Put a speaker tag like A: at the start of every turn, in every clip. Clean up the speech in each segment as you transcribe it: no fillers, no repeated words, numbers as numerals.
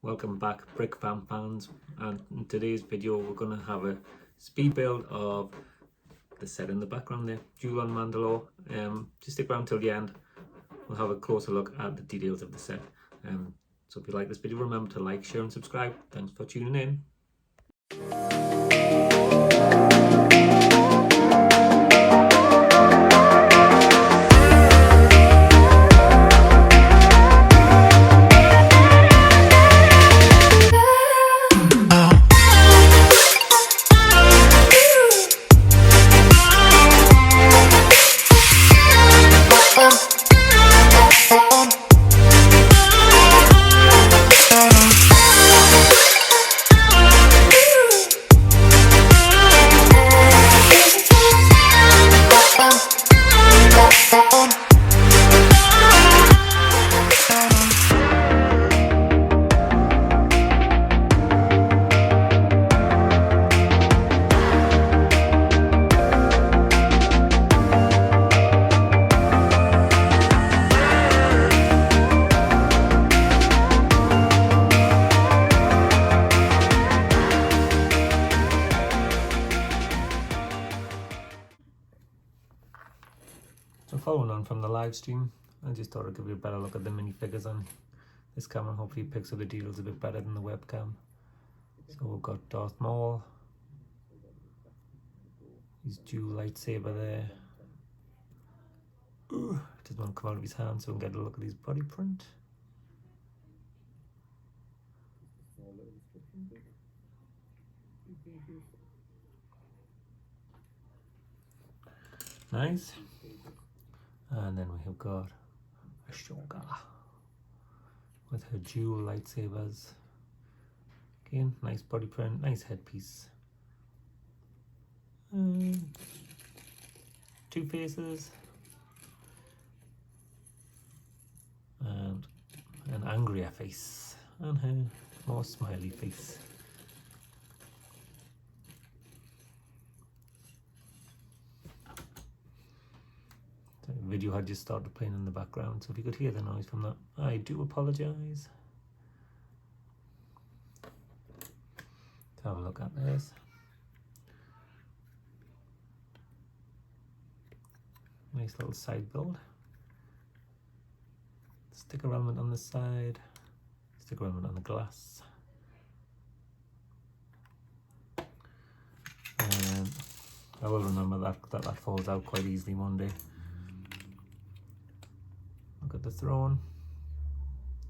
A: welcome back Brick Fam fans, and in today's video we're going to have a speed build of the set in the background there, Duel on Mandalore. Just stick around till the end, we'll have a closer look at the details of the set. So if you like this video, remember to like, share and subscribe. Thanks for tuning in. So following on from the live stream, I just thought I'd give you a better look at the minifigures on this camera. Hopefully it picks up the details a bit better than the webcam. So we've got Darth Maul, his dual lightsaber there. Doesn't want to come out of his hand, so we can get a look at his body print. Nice. And then we have got Ashoka with her dual lightsabers. Again, nice body print, nice headpiece. Two faces. And an angrier face. And her more smiley face. The video had just started playing in the background, so if you could hear the noise from that, I do apologise. Let's have a look at this. Nice little side build. Sticker element on the side, sticker element on the glass. And I will remember that falls out quite easily one day. Look at the throne.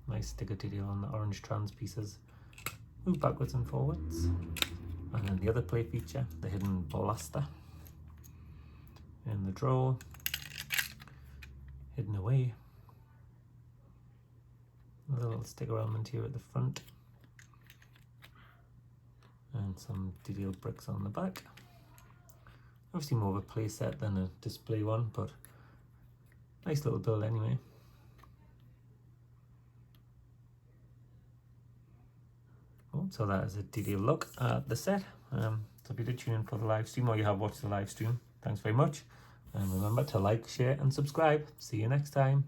A: Nice sticker detail on the orange trans pieces. Move backwards and forwards. And then the other play feature, the hidden blaster. In the drawer. Hidden away. A little sticker element here at the front. And some detailed bricks on the back. Obviously more of a play set than a display one, but nice little build anyway. So that is a detailed look at the set. So if you did tune in for the live stream, or you have watched the live stream, thanks very much. And remember to like, share and subscribe. See you next time.